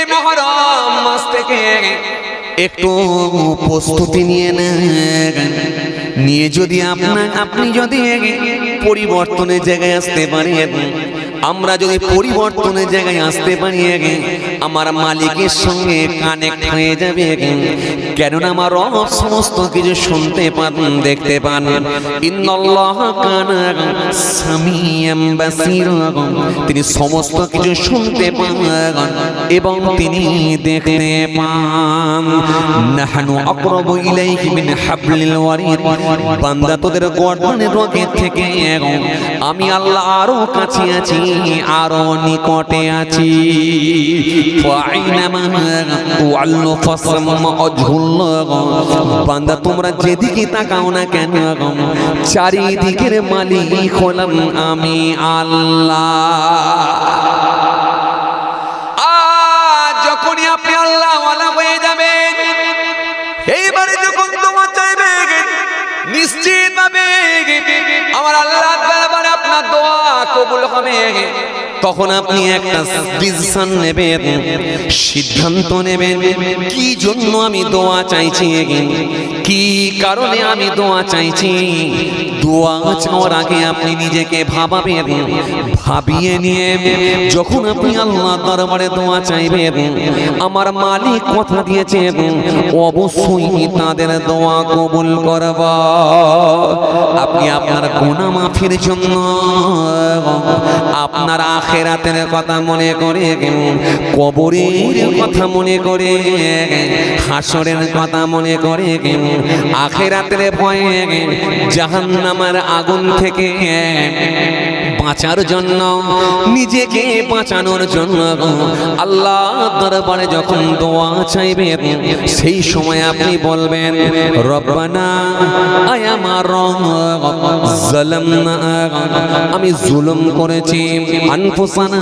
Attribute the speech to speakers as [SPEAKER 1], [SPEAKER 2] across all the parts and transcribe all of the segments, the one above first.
[SPEAKER 1] এই মুহররম মাস থেকে একটু প্রস্তুতি নিয়ে নেন, নিয়ে যদি আপনি যদি পরিবর্তনের জায়গায় আসতে পারেন, আমরা যদি পরিবর্তনের জায়গায় আসতে পারি, আমার মালিকের সঙ্গে কানেক্ট হয়ে যাবে। কেননা আমার রব সমস্ত কিছু শুনতে পান, দেখতে পান। ইন্নাল্লাহ কানা সামিয়াম বাসীরা, তিনি সমস্ত কিছু শুনতে পান এবং তিনি দেখতে পান। নাহনু আকরাবু ইলাইহি মিন হাবলিল ওয়ারিদ, বান্দা তোদের গর্দানের রগের থেকে আমি আল্লাহ আরো কাছে আছি, আরো নিকটে আছি। বান্দা তোমরা যেদিকে তাকাও না কেন, চারিদিকের মালিক হলাম আমি আল্লাহ। যখনই আপনি আল্লাহ ওয়ালা হয়ে যাবেন, এইবারে যখন তোমার চাইবে নিশ্চিত ভাবে আমার আল্লাহ দরবারে আপনার দোয়া কবুল হবে। তখন আপনি একটা ডিসিশন নেবেন, সিদ্ধান্ত নেবেন, কি জন্য আমি দোয়া চাইছি, কি কারণে আমি দোয়া চাইছি। দোয়া চাওয়ার আগে আপনি নিজেকে ভাবাবেন, ভাবিয়ে নিয়ে যখন আপনি আল্লাহ দরবারে দোয়া চাইবেন, আমার মালিক কথা দিয়েছেন অবশ্যই তাদের দোয়া কবুল করব। আপনি আপনার গুনাহ মাফির জন্য, আপনার আখিরাতের কথা মনে করে, কবরের কথা মনে করে, হাসরের কথা মনে করে, আখিরাতের ভয়ে জাহান্নামের আগুন থেকে বাঁচার জন্য, নিজেকে বাঁচানোর জন্য আল্লাহ দরবারে যখন দোয়া চাইবেন, সেই সময় আপনি বলবেন রব্বানা আয় আমার রব যালামনা, আমি জুলুম করেছি আনফুসানা,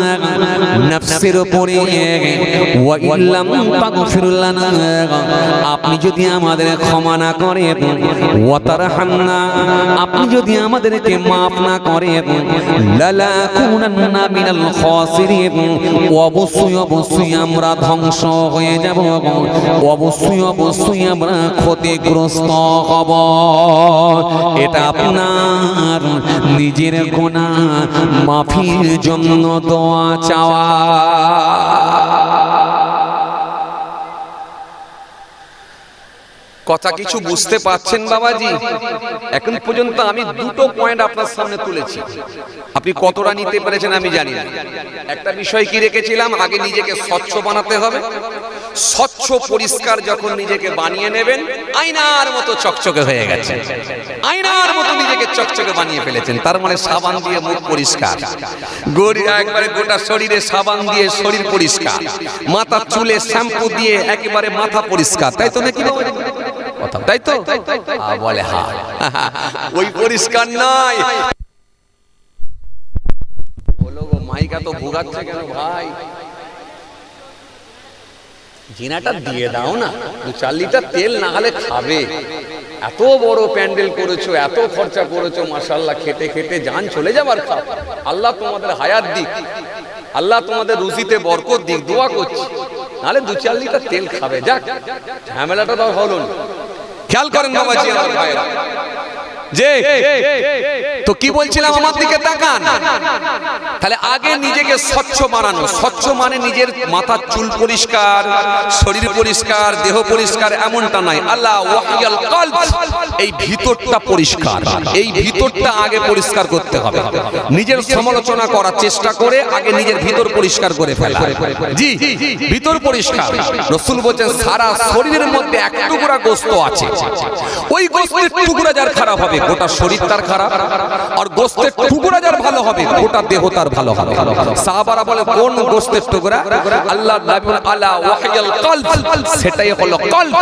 [SPEAKER 1] নফসের উপরে, ওয়া ইল্লাম তাগফির লানা, আপনি যদি আমাদের ক্ষমা না করেন, ওয়া তারহামনা, আপনি যদি আমাদেরকে maaf না করেন, লালাকুনান্না মিনাল খাসিরিন, অবশ্যই অবশ্যই আমরা ধ্বংস হয়ে যাব, অবশ্যই অবশ্যই আমরা ক্ষতিগ্রস্ত হব। এটা আপনার নিজের গুনাহ মাফির জন্য দোয়া চাওয়া। কথা কিছু বুঝতে পারছেন বাবাজি? এখন পর্যন্ত আমি দুটো পয়েন্ট আপনার সামনে তুলেছি, আপনি কতটা নিতে পেরেছেন আমি জানি না। একটা বিষয় কি রেখেছিলাম, আগে নিজেকে স্বচ্ছ বানাতে হবে। স্বচ্ছ পরিষ্কার যখন নিজেকে বানিয়ে নেবেন, আয়নার মতো চকচকে হয়ে গেছে, আয়নার মতো নিজেকে চকচকে বানিয়ে ফেলেছেন। তার মানে সাবান দিয়ে মুখ পরিষ্কার, একবারে গোটা শরীরে সাবান দিয়ে শরীর পরিষ্কার, মাথার চুলে শ্যাম্পু দিয়ে একেবারে মাথা পরিষ্কার, তাই তো নাকি? তাই তো বলে হ্যাঁ, ওই পরিষ্কার নয়। বলো গো মাইকা তো ভুগাচ্ছে কেন ভাই? জিনাটা দিয়ে দাও না, 2-4 লিটার তেল না হলে খাবে। এত বড় প্যান্ডেল করেছো, এত খরচা করেছো, মাশাআল্লাহ, খেতে খেতে জান চলে যাবার খাও। আল্লাহ তোমাদের হায়াত দিক, আল্লাহ তোমাদের রুজিতে বরকত দিক, দোয়া করছি। নাহলে 2-4 লিটার তেল খাবে, যাক ঝামেলাটা তো হলো না। খেয়াল করেন বাবাজি আমার ভাইরা, যে তো কি বলছিলাম, আমার দিকে তাকান। তাহলে আগে নিজেকে স্বচ্ছ বানানো। স্বচ্ছ মানে নিজের মাথার চুল পরিষ্কার, শরীর পরিষ্কার, দেহ পরিষ্কার এমনটা নয়। আল্লাহ ওয়াহিয়াল কলব, এই ভিতরটা পরিষ্কার, এই ভিতরটা আগে পরিষ্কার করতে হবে। নিজের সমালোচনা করার চেষ্টা করে আগে নিজের ভিতর পরিষ্কার করে ফেলা। জি, ভিতর পরিষ্কার। রাসূল বলেন সারা শরীরের মধ্যে এক টুকরা গোশত আছে, ওই গোশতের টুকরা যার খারাপ হবে গোটা শরীর তার খারাপ, আর গোশতের টুকরা যার ভালো হবে গোটা দেহ তার ভালো হবে। সাহাবারা বলে কোন গোশতের টুকরা? আল্লাহ নবী বলেন আলা ওয়াহিয়াল কলব, সেটাই হলো কলব,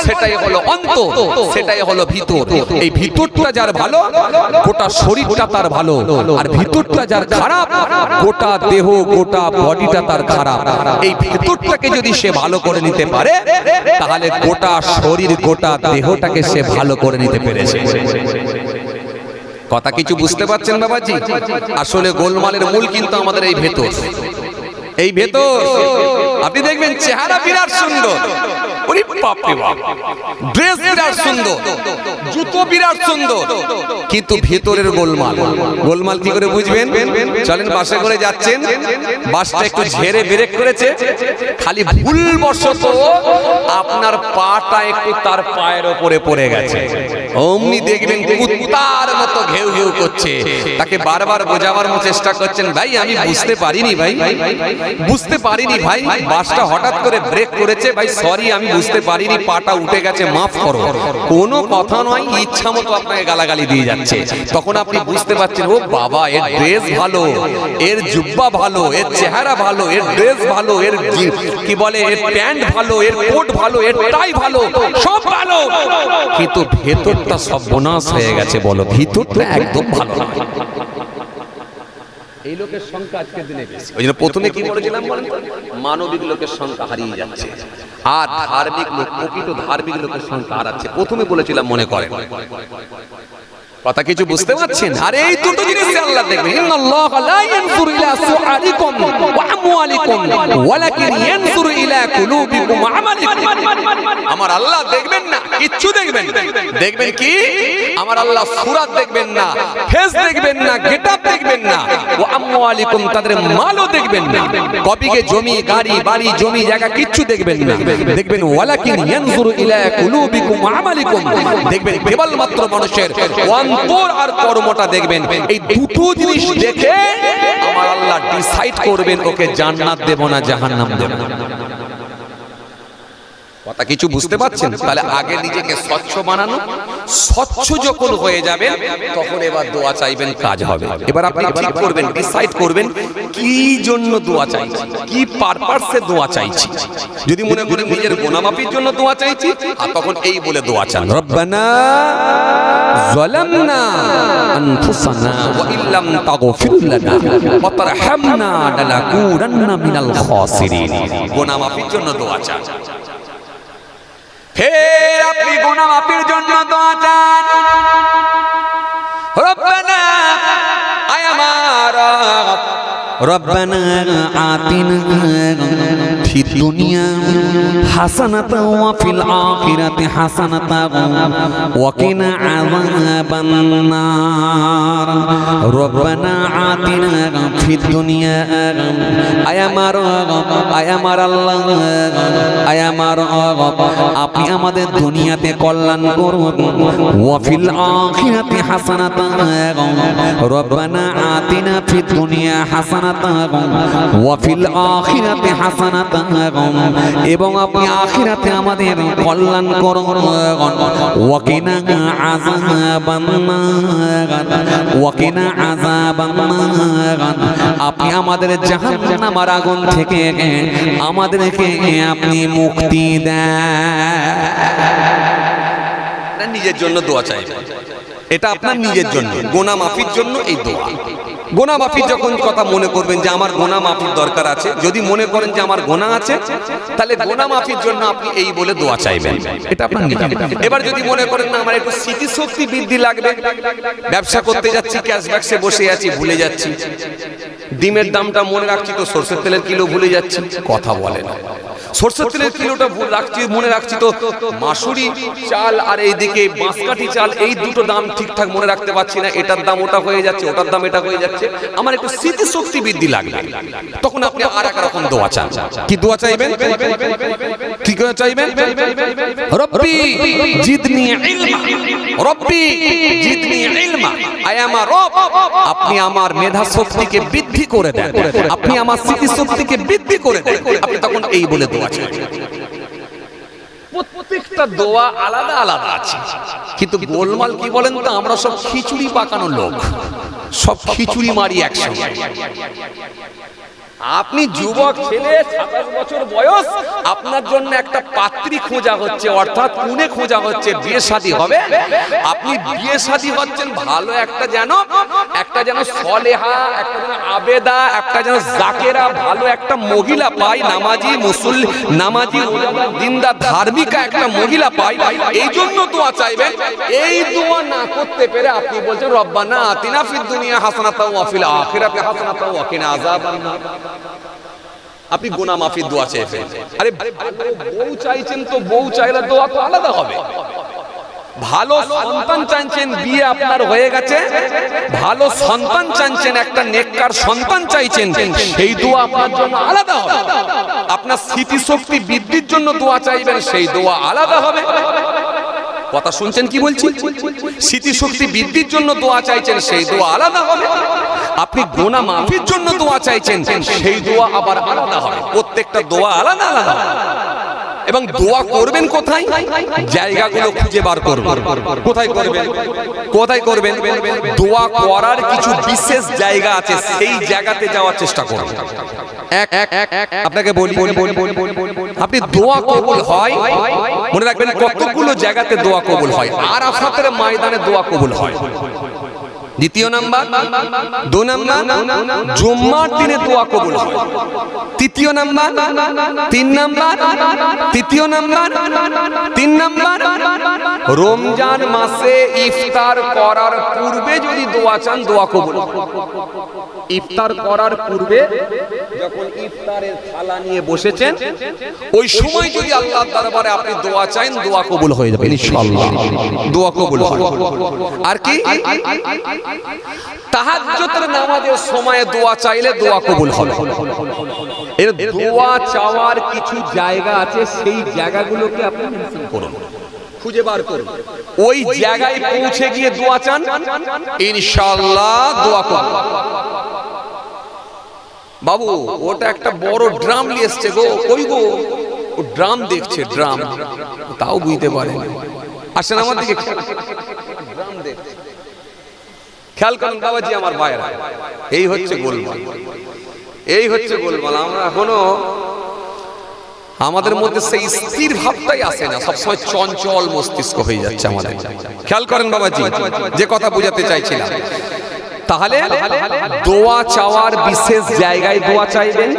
[SPEAKER 1] সেটাই হলো অন্তর, সেটাই হলো ভিতর। এই ভিতরটা যার ভালো গোটা শরীরটা তার ভালো, আর ভিতরটা যার খারাপ গোটা দেহ গোটা বডিটা তার খারাপ। এই ভিতরটাকে যদি সে ভালো করে নিতে পারে, তাহলে গোটা শরীর গোটা দেহটাকে সে ভালো করে নিতে পেরেছে। কথা কিছু বুঝতে পারছেন বাবাজি? আসলে গোলমালের মূল কিন্তু আমাদের এই ভেতর। এই ভেতর আপনি দেখবেন চেহারা বিরাট সুন্দর, ওরে বাপ রে বাপ, ড্রেস বিরাট সুন্দর, জুতো বিরাট সুন্দর, কিন্তু ভেতরের গোলমাল। গোলমাল কি করে বুঝবেন? চলেন বাসে করে যাচ্ছেন, বাসটা একটু ঝেড়ে ব্রেক করেছে, খালি ভুলবশত আপনার পাটা একটু তার পায়ের ওপরে পড়ে গেছে, অমনি দেখবেন কুত্তার মতো ঘেউ ঘেউ করছে। তাকে বারবার বোঝাবার চেষ্টা করছেন, ভাই আমি বুঝতে পারিনি, ভাই বুঝতে পারিনি, ভাই বাসটা হঠাৎ করে ব্রেক করেছে, ভাই সরি আমি বুঝতে পারিনি, পাটা উঠে গেছে, মাফ করো। কোনো কথা নয়, ইচ্ছা মতো আপনাকে গালাগালি দিয়ে যাচ্ছে। তখন আপনি বুঝতে পারছেন, ও বাবা এর ড্রেস ভালো, এর জুব্বা ভালো, এর চেহারা ভালো, এর ড্রেস ভালো, এর কি বলে এর প্যান্ট ভালো, এর কোট ভালো, এর টাই ভালো, সব ভালো, কিন্তু ভেতরটা সর্বনাশ হয়ে গেছে। বলো ভিতরটা একদম ভালো না। এই লোকের সংখ্যা আজকের দিনে বেশি। ওই জন্য প্রথমে কি বলেছিলাম বলেন, মানবিক লোকের সংখ্যা হারিয়ে যাচ্ছে, আর ধার্মিক লোক, প্রকৃত ধার্মিক লোকের সংখ্যা হারাচ্ছে। প্রথমে বলেছিলাম, মনে করেন কথা কিছু বুঝতে পারছেন? আর এই দুটো জিনিস আল্লাহ দেখবেন, ইন্নাল্লাহা লা ইয়ানজুরু ইলা সুআরিকুম ওয়া আমওয়ালিকুম ওয়ালাকিন ইয়ানজুরু ইলা কুলুবিকুম ওয়া আমালিকুম। আমার আল্লাহ দেখবেন না, কিচ্ছু দেখবেন না। দেখবেন কি? আমার আল্লাহ সূরাত দেখবেন না, ফেস দেখবেন না, গেটআপ দেখবেন না, ওয়া আমওয়ালিকুম তাদের মালও দেখবেন না, কবিকে জমি গাড়ি বাড়ি জমি জায়গা কিচ্ছু দেখবেন না। দেখবেন ওয়ালাকিন ইয়ানজুরু ইলা কুলুবিকুম ওয়া আমালিকুম, দেখবেন কেবলমাত্র মানুষের অন্তর আর কর্মটা দেখবেন। এই দুটো জিনিস দেখে আমার আল্লাহ ডিসাইড করবেন ওকে জান্নাত দেব না জাহান্নাম দেব। কথা কিছু বুঝতে পারছেন? তাহলে আগে নিজেকে স্বচ্ছ বানানো, স্বচ্ছ যখন হয়ে যাবেন তখন এবার দোয়া চাইবেন, কাজ হবে। এবার আপনি ঠিক করবেন, ডিসাইড করবেন কি জন্য দোয়া চাইছি, কি পারপাসে দোয়া চাইছি। যদি মনে করেন নিজের গুনাহমাফির জন্য দোয়া চাইছি, আর তখন এই বলে দোয়া চান, রব্বানা যালামনা আনফুসানা ওয়া ইল্লাম তাগফির লানা ওয়া তারহামনা লানাকুনান্না মিনাল খাসিরিন। গুনাহমাফির জন্য দোয়া চান। ফের আপনি গুনাহ মাফির জন্য দোয়া চান, রব্বানা আয় আমার রব, রব্বানা আতিনা ফিদ দুনিয়া হাসানাতাও ওয়া ফিল আখিরাতি হাসানাতাও ওয়া কিনা আযাবান নার। রব্বানা আতিনা ফিদ দুনিয়া, আয় আমার রব, আয় আমার আল্লাহ, আয় আমার রব আপনি আমাদের দুনিয়াতে কল্যাণ করুন, ওয়া ফিল আখিরাতি হাসানাতাও, রব্বানা আতিনা ফিদ দুনিয়া হাসানাতাও ওয়া ফিল আখিরাতি হাসানাতাও, এবং আপনি আখিরাতে আমাদের কল্যাণ করুন, ওয়া কিনা আযাবান নার, ওয়া কিনা আযাবান নার আপনি আমাদের জাহান্নামের আগুন থেকে আমাদেরকে আপনি মুক্তি দেন। নিজের জন্য দোয়া চাইবেন, এটা আপনার নিজের জন্য, গুনাহ মাফির জন্য এই দোয়া। গুনাহ মাফির যখন কথা মনে করবেন যে আমার গুনাহ মাফির দরকার আছে, যদি মনে করেন যে আমার গুনাহ আছে, তাহলে গুনাহ মাফির জন্য আপনি এই বলে দোয়া চাইবেন, এটা আপনার নিজের। এবার যদি মনে করেন না আমার একটু স্মৃতিশক্তি বৃদ্ধি লাগবে, ব্যবসা করতে যাচ্ছি ক্যাশ বাক্সে বসে আছি ভুলে যাচ্ছি, ডিমের দামটা মনে রাখছি তো সরষের তেলের কিলো ভুলে যাচ্ছি, কথা বলে না। সরষের তেলের কিলোটা রাখছি মনে রাখছি তো মাসুরি চাল আর এইদিকে বাঁশকাঠি চাল, এই দুটো দাম ঠিকঠাক মনে রাখতে পারছি না, এটার দাম ওটা হয়ে যাচ্ছে, ওটার দাম এটা হয়ে যাচ্ছে, আমার একটু স্মৃতিশক্তি বৃদ্ধি লাগবে। তখন আপনি আর এক রকম দোয়া চান। কি দোয়া চাইবেন? কি দোয়া চাইবেন? রব্বি জিদনি ইলমা, রব্বি জিদনি ইলমা, আয় আমার রব আপনি আমার মেধা শক্তিকে বৃদ্ধি করে দেন, আপনি আমার স্মৃতিশক্তিকে বৃদ্ধি করে দেন। আপনি তখন এই বলে দোয়া চাইবেন। প্রত্যেকটা দোয়া আলাদা আলাদা আছে, কিন্তু গোলমাল কি বলেন তো, আমরা সব খিচুড়ি পাকানো লোক, সব খিচুড়ি মারি একসঙ্গে। আপনি যুবক ছেলে 27 বছর বয়স, আপনার জন্য একটা পাত্রী খোঁজা হচ্ছে, অর্থাৎ কুনে খোঁজা হচ্ছে, বিয়ে শাদী হবে। আপনি বিয়ে শাদী হচ্ছেন, ভালো একটা যেন সলেহা, একটা যেন আবেদা, একটা যেন জাকেরা, ভালো একটা মহিলা পাই, নামাজি মুসল্লি, নামাজি দিনদার ধার্মিকা একটা মহিলা পাই, এই জন্য দোয়া চাইবেন। এই দোয়া না করতে পেরে আপনি বলছেন রব্বানা আতিনা ফিদ দুনিয়া হাসানাতাও ওয়া ফিল আখিরাতি হাসানাতাও ওয়া কিনা আযাবান নার। আপনি গুনাহ মাফির দোয়া চেয়ে ফেলছেন। আরে বউ চাইছেন তো বউ চাইলে দোয়া তো আলাদা হবে। ভালো সন্তান চাইছেন, বিয়ে আপনার হয়ে গেছে, ভালো সন্তান চাইছেন, একটা নেককার সন্তান চাইছেন, সেই দোয়া আপনার জন্য আলাদা হবে। আপনার স্মৃতিশক্তি বৃদ্ধির জন্য দোয়া চাইবেন, সেই দোয়া আলাদা হবে। কথা শুনছেন কি বলছি? স্মৃতিশক্তি বৃদ্ধির জন্য দোয়া চাইছেন, সেই দোয়া আলাদা হবে। আপনি গুনাহ মাফির জন্য দোয়া চাইছেন, সেই দোয়া আবার আলাদা হবে। প্রত্যেকটা দোয়া আলাদা আলাদা। এবং দোয়া করবেন কোথায়? জায়গাগুলো খুঁজে বার করবেন। কোথায় করবেন? কোথায় করবেন? দোয়া করার কিছু বিশেষ জায়গা আছে, সেই জায়গাতে যাওয়ার চেষ্টা করুন। আপনাকে বলি, আপনি দোয়া কবুল হয়, মনে রাখবেন কতগুলো জায়গাতে দোয়া কবুল হয়। আরাফাতের ময়দানে দোয়া কবুল হয়। দ্বিতীয় নাম্বার, 2 নাম্বার জুম্মার দিনে দোয়া কবুল হয়। তৃতীয় নাম্বার, 3 নাম্বার, তৃতীয় নাম্বার, 3 নাম্বার রমজান মাসে ইফতার করার পূর্বে যদি দোয়া চান, দোয়া কবুল। ইফতার করার পূর্বে যখন ইফতারের থালা নিয়ে বসেছেন, ওই সময় যদি আল্লাহর দরবারে আপনি দোয়া চান, দোয়া কবুল হয়ে যাবে ইনশাআল্লাহ। দোয়া কবুল হয়। আর কি? তাহাজ্জুদের নামাজের সময়ে দোয়া চাইলে দোয়া কবুল হবে। এর দোয়া চাওয়ার কিছু জায়গা আছে, সেই জায়গাগুলোকে আপনি মেনশন করুন, খুঁজে বার করুন। ওই জায়গায় পৌঁছে গিয়ে দোয়া চান, ইনশাআল্লাহ দোয়া কবুল। বাবু ওটা একটা বড় ড্রাম নিয়ে এসছে গো। কই গো? ও ড্রাম দেখছে, ড্রাম, তাও বুঝতে পারে। আসেন আমার দিকে, ড্রাম দেখছে। খেয়াল করেন বাবাজি আমার ভাইরা, এই হচ্ছে গোলমাল, এই হচ্ছে গোলমাল। আমরা এখনো আমাদের মধ্যে সেই স্থির ভাবটাই আসে না, সবসময় চঞ্চল মস্তিষ্ক হয়ে যাচ্ছে আমাদের। খেয়াল করেন বাবাজি, যে কথা বুঝাতে চাইছিলাম, তাহলে দোয়া চাওয়ার বিশেষ জায়গায় দোয়া চাইবেন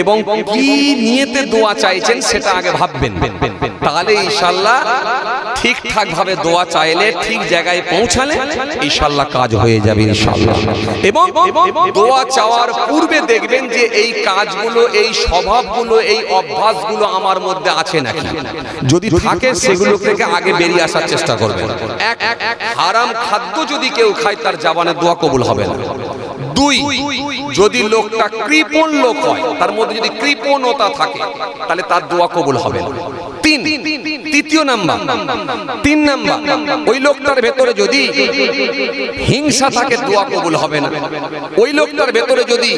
[SPEAKER 1] এবং কি নিয়তে দোয়া চাইছেন সেটা আগে ভাববেন। তাহলে ইনশাআল্লাহ ঠিকঠাক ভাবে দোয়া চাইলে, ঠিক জায়গায় পৌঁছালে ইনশাআল্লাহ কাজ হয়ে যাবে ইনশাআল্লাহ। এবং দোয়া চাওয়ার পূর্বে দেখবেন যে এই কাজগুলো, এই স্বভাবগুলো, এই অভ্যাসগুলো আমার মধ্যে আছে নাকি। যদি থাকে সেগুলো থেকে আগে বেরিয়ে আসার চেষ্টা করবেন। হারাম খাদ্য যদি কেউ খায়, তার জবানে দোয়া কবুল হবে না। 2, যদি লোকটা কৃপণ লোক হয়, তার মধ্যে যদি কৃপণতা থাকে, তাহলে তার দোয়া কবুল হবে না। 3, তৃতীয় নাম্বার, 3 নাম্বার, ওই লোকটার ভেতরে যদি হিংসা থাকে, দোয়া কবুল হবে না। ওই লোকটার ভেতরে যদি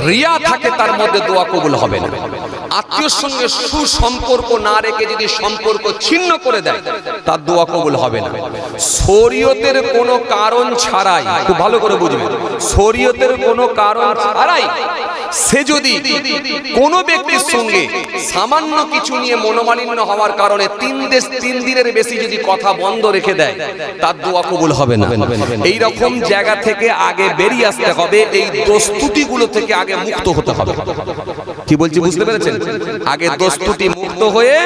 [SPEAKER 1] রিয়া থাকে, তার মধ্যে দোয়া কবুল হবে না। আত্মীয়র সঙ্গে সুসম্পর্ক না রেখে যদি সম্পর্ক ছিন্ন করে দেয়, তার দোয়া কবুল হবে না। শরীয়তের কোনো কারণ ছাড়াই, খুব ভালো করে বুঝবেন, শরীয়তের কোনো কারণ ছাড়াই সে যদি কোনো ব্যক্তির সঙ্গে সামান্য কিছু নিয়ে মনোমালিন্য হওয়ার কারণে 3 দিনের বেশি যদি কথা বন্ধ রেখে দেয়, তার দোয়া কবুল হবে না। এই রকম জায়গা থেকে আগে বেরিয়ে আসতে হবে, এই দোস্তুতিগুলো থেকে আগে মুক্ত হতে হবে। কি বলছি বুঝতে পেরেছেন? আগে দোস্তুতি মুক্ত হয়ে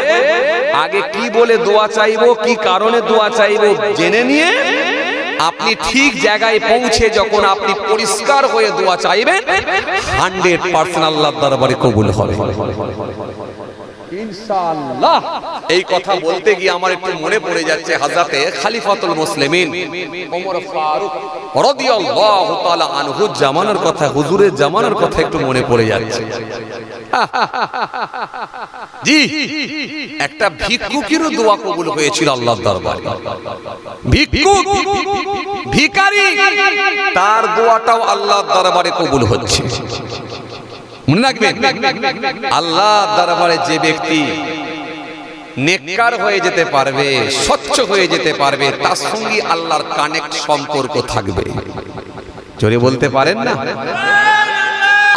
[SPEAKER 1] আগে কি বলে দোয়া চাইবো, কি কারণে দোয়া চাইবো জেনে নিয়ে আপনি ঠিক জায়গায় পৌঁছে যখন আপনি পরিষ্কার হয়ে দোয়া চাইবেন, 100% আল্লাহর দরবারে কবুল হবে ইনশাআল্লাহ। এই কথা বলতে গিয়ে আমার একটু মনে পড়ে যাচ্ছে হযরতে খলিফাতুল মুসলিমিন ওমর ফারুক রাদিয়াল্লাহু তাআলা আনহু জামানার কথা, হুজুরের জামানার কথা একটু মনে পড়ে যাচ্ছে। জি, একটা ভিক্ষুকেরও দোয়া কবুল হয়েছিল আল্লাহর দরবারে। ভিক্ষুক, ভিখারি, তার দোয়াটাও আল্লাহর দরবারে কবুল হচ্ছে। মনে রাখবেন, আল্লাহর দরবারে যে ব্যক্তি নেককার হয়ে যেতে পারবে, স্বচ্ছ হয়ে যেতে পারবে, তার সঙ্গে আল্লাহর কানেক্ট সম্পর্ক থাকবে। জোরে বলতে পারেন না?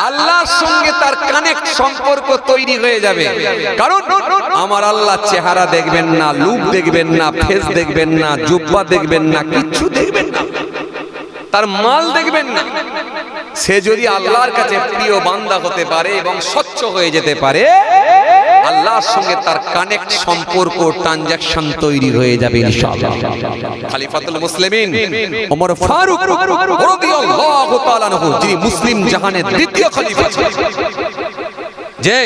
[SPEAKER 1] আল্লাহর সঙ্গে তার কানেক্ট সম্পর্ক তৈরি হয়ে যাবে। কারণ আমার আল্লাহ চেহারা দেখবেন না, লুক দেখবেন না, ফেস দেখবেন না, জুব্বা দেখবেন না, কিচ্ছু দেখবেন না, তার মাল দেখবেন না। সে যদি আল্লাহর কাছে প্রিয় বান্দা হতে পারে এবং স্বচ্ছ হয়ে যেতে পারে, আল্লাহর সঙ্গে তার কানেক্ট সম্পর্ক, ট্রানজাকশন তৈরি হয়ে যাবে ইনশাআল্লাহ। খলিফাতুল মুসলিমিন ওমর ফারুক রাদিয়াল্লাহু তাআলা আনহু, যিনি মুসলিম জাহানের দ্বিতীয় খলিফা ছিলেন, যে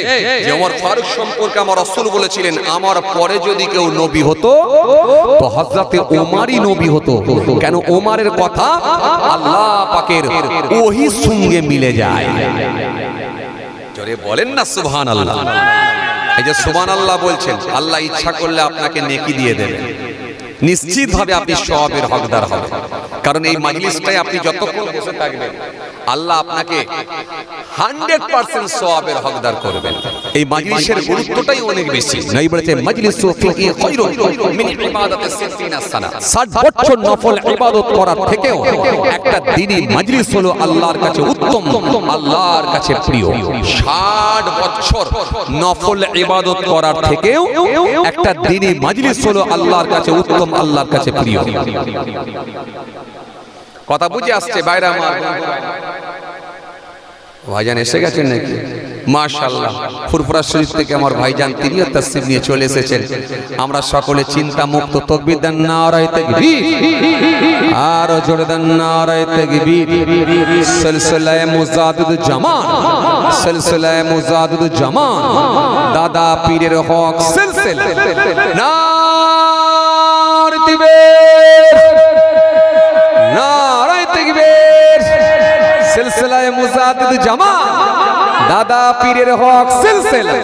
[SPEAKER 1] ওমর ফারুক সম্পর্কে আমার রাসূল বলেছিলেন আমার পরে যদি কেউ নবী হতো তো হযরতে ওমরই নবী হতো। কেন? ওমরের কথা আল্লাহ পাকের ওহীর সঙ্গে মিলে যায়। জোরে বলেন না সুবহানাল্লাহ। এই যে সুবহানাল্লাহ বলছেন, আল্লাহ ইচ্ছা করলে আপনাকে নেকি দিয়ে দেবেন, নিশ্চিতভাবে আপনি সওয়াবের হকদার হবেন। কারণ এই মাজলিসটায় আপনি যতক্ষণ বসে থাকবেন আল্লাহ আপনাকে 100% সওয়াবের হকদার করবেন। এই মাজলিসের গুরুত্বটাই অনেক বেশি। নবী বলেছেন মাজলিসু ফিহি খায়রুন মিন ইবাদাতি 60 সানা। 60 বছর নফল ইবাদত করার থেকেও একটা দ্বীনি মাজলিস হলো আল্লাহর কাছে উত্তম, আল্লাহর কাছে প্রিয়। 60 বছর নফল ইবাদত করার থেকেও একটা দ্বীনি মাজলিস হলো আল্লাহর কাছে উত্তম, আল্লাহর কাছে প্রিয়। কথা বুঝে আসছে বাইরে আমার ভাইজান এসে গেছেন নাকি? মাশাআল্লাহ, ফুরফুরা শরীফ থেকে আমার ভাইজান তিনিও তাসরিফ নিয়ে চলে এসেছেন। আমরা সকলে চিন্তা মুক্ত তাকবীর দেন নারায়ে তাকবীর, আর জোরে দেন নারায়ে তাকবীর। সিলসিলায়ে মুজাদ্দিদুল জামান, সিলসিলায়ে মুজাদ্দিদুল জামান, দাদা পীরের হক সিলসিলা নারে তাকবীর, নারায়ে তাকবীর। সিলসিলায়ে মুজাদ্দিদুল জামান, দাদা পীরের হক সিলসিলা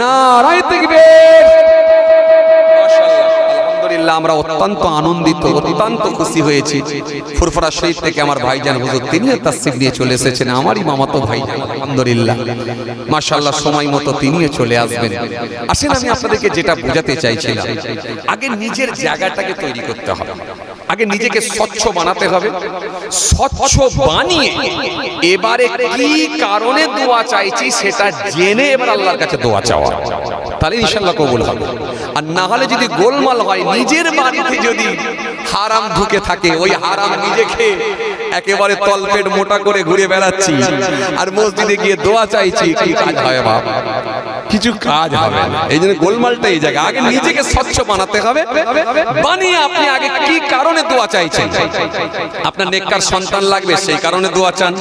[SPEAKER 1] নারায়ে তাকবীর। আলহামদুলিল্লাহ, আমরা অত্যন্ত আনন্দিত, অত্যন্ত খুশি হয়েছি। ফুরফুরা শরীফ থেকে আমার ভাইজান হুজুর তিনিও তাসরিফ নিয়ে চলে এসেছেন, আমারই মামাতো ভাইজান। আলহামদুলিল্লাহ, মাশাআল্লাহ, সময় মতো তিনিও চলে আসবেন। আসেন, আমি আপনাদেরকে যেটা বোঝাতে চাইছিলাম, আগে নিজের জায়গাটাকে তৈরি করতে হবে, আগে নিজেকে স্বচ্ছ বানাতে হবে। স্বচ্ছ বানিয়ে এবারে কি কারণে দোয়া চাইছি সেটা জেনে এবার আল্লাহর কাছে দোয়া চাওয়া, তাহলে ইনশাআল্লাহ কবুল হবে। আর না হলে যদি গোলমাল হয়, নিজের বাড়িতে যদি হারাম ঢুকে থাকে, ওই হারাম নিজেকে একেবারে তলপেট মোটা করে ঘুরে বেড়াচ্ছি, আর মসজিদে গিয়ে দোয়া চাইছি, কি কাজ হয় বাবা? কিছু কাজ হবে না। এই জন্য গোলমালটা এই জায়গায়, আগে নিজেকে স্বচ্ছ বানাতে হবে। বানিয়ে আপনি আগে কি কারণে দোয়া চাইছেন? আপনার নেককার সন্তান লাগবে, সেই কারণে দোয়া চান।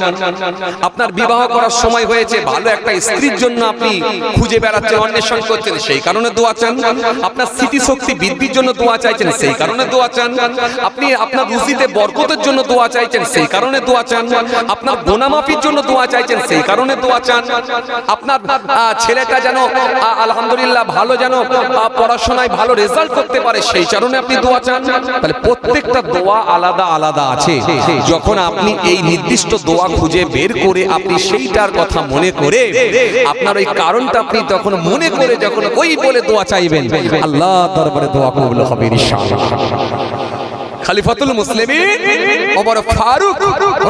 [SPEAKER 1] আপনার বিবাহ করার সময় হয়েছে, ভালো একটা স্ত্রীর জন্য আপনি খুঁজে বেড়াচ্ছেন, অন্বেষণ করছেন, সেই কারণে দোয়া চান। আপনার স্মৃতিশক্তি বৃদ্ধির জন্য দোয়া চাইছেন, সেই কারণে দোয়া চান। আপনি আপনার রুজিতে বরকতের জন্য দোয়া চাইছেন, সেই কারণে দোয়া চান। আপনার গুনাহমাফির জন্য দোয়া চাইছেন, সেই কারণে দোয়া চান। আপনার ছেলেটা যেন আলহামদুলিল্লাহ ভালো, যেন পড়াশোনায় ভালো রেজাল্ট করতে পারে, সেই কারণে আপনি দোয়া চান। তাহলে প্রত্যেকটা দোয়া আলাদা আলাদা আছে। যখন আপনি এই নির্দিষ্ট দোয়া খুঁজে বের করে আপনি সেইটার কথা মনে করে আপনার ওই কারণটা আপনি তখন মনে করে যখন ওই বলে দোয়া চাইবেন, আল্লাহ দরবারে দোয়া কবুল হবে ইনশাআল্লাহ। খলিফাতুল মুসলিমিন ওমর ফারুক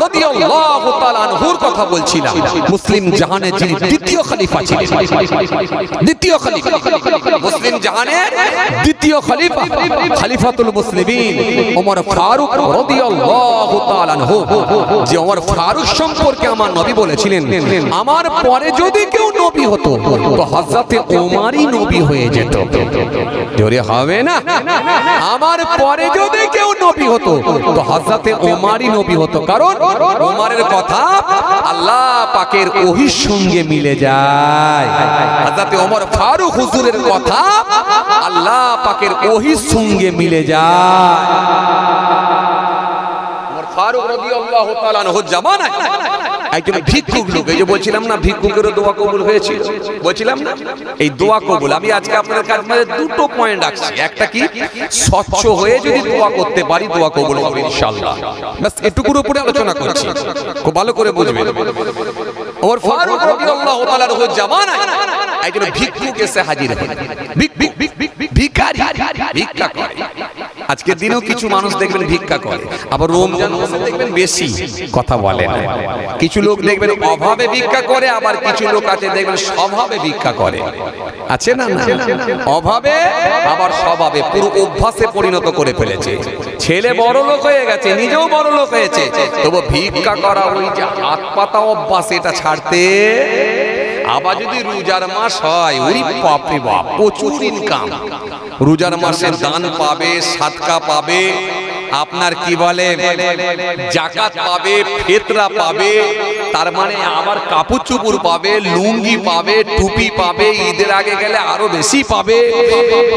[SPEAKER 1] রাদিয়াল্লাহু তাআলা আনহুর কথা বলছিলাম। মুসলিম জাহানের যিনি দ্বিতীয় খলিফা ছিলেন, দ্বিতীয় খলিফা, মুসলিম জাহানের দ্বিতীয় খলিফা, খলিফাতুল মুসলিমিন ওমর ফারুক রাদিয়াল্লাহু তাআলা আনহু। যে ওমর ফারুক সম্পর্কে আমার নবী বলেছিলেন, আমার পরে যদি কেউ নবী হতো তো হযরতে ওমরই নবী হয়ে যেত। জোরে হবে না? আমার পরে যদি কেউ নবী হতো তো হযরতে ওমরই নবী হতো। কারণ ওমরের কথা আল্লাহ পাকের ওহীর সঙ্গে মিলে যায়। হযরতে ওমর ফারুক হুজুরের কথা আল্লাহ পাকের ওহীর সঙ্গে মিলে যায়। ওমর ফারুক রাদিয়াল্লাহু তাআলা আনহুর জামানায় একজন ভিক্ষুক লোক, এই যে বলছিলাম না ভিক্ষুকেরও দোয়া কবুল হয়েছিল, বলছিলাম না এই দোয়া কবুল। আমি আজকে আপনাদের কাছে দুটো পয়েন্ট রাখছি। একটা কি, স্বচ্ছ হয়ে যদি দোয়া করতে পারি দোয়া কবুল হবে ইনশাআল্লাহ। বাস এটুকুর উপরে আলোচনা করছি, খুব ভালো করে বুঝবেন। ওমর ফারুক রাদিয়াল্লাহু তাআলা আনহু জামানায় একজন ভিক্ষুক এসে হাজির হয়। ভিখারি, ভিক্ষা করে। আজকের দিনেও কিছু মানুষ দেখবেন ভিক্ষা করে, আবার রমজান মাসে দেখবেন বেশি কথা বলে না। কিছু লোক দেখবেন অভাবে ভিক্ষা করে, আবার কিছু লোক আছে দেখবেন স্বভাবে ভিক্ষা করে। আছে না? অভাবে আবার স্বভাবে, পুরো অভ্যাসে পরিণত করে ফেলেছে। ছেলে বড় লোক হয়ে গেছে, নিজেও বড় লোক হয়েছে, তবু ভিক্ষা করা ওই যে হাত পাতা অভ্যাস, এটা ছাড়তে। আবার যদি রোজার মাস হয়, ওরে বাপ রে বাপ, প্রচুর ইনকাম। রোজার মাসে দান পাবে, সাদকা পাবে, আপনার কি বলে জাকাত পাবে, ফিতরা পাবে, তার মানে আবার কাপড় চোপড় পাবে, লুঙ্গি পাবে, টুপি পাবে, ঈদের আগে গেলে আরো বেশি পাবে।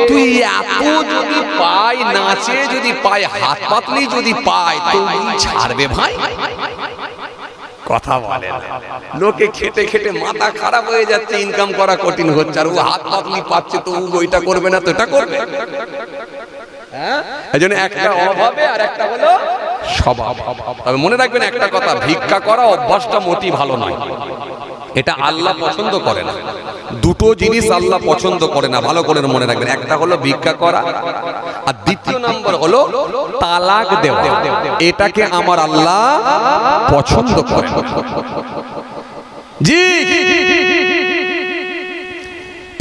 [SPEAKER 1] তুই এত যদি পায়, নাচে যদি পায়, হাত পাতলি যদি পায়, তো ছাড়বে ভাই? কথা বলে লোকে খেটে খেটে মাথা খারাপ হয়ে যাচ্ছে, ইনকাম করা কঠিন হচ্ছে, আর ও হাত পাতলি পাচ্ছে, তো ও ওইটা করবে না তো এটা করবে। এই জন্য একটা অভাবে আর একটা হলো স্বভাব। তবে মনে রাখবেন একটা কথা, ভিক্ষা করা অভ্যাসটা মোটেই ভালো নয়, এটা আল্লাহ পছন্দ করে না। দুটো জিনিস আল্লাহ পছন্দ করে না, ভালো করে মনে রাখবেন। একটা হলো ভিক্ষা করা, আর দ্বিতীয় নম্বর হলো তালাক দেওয়া। এটাকে আমার আল্লাহ পছন্দ করে জি।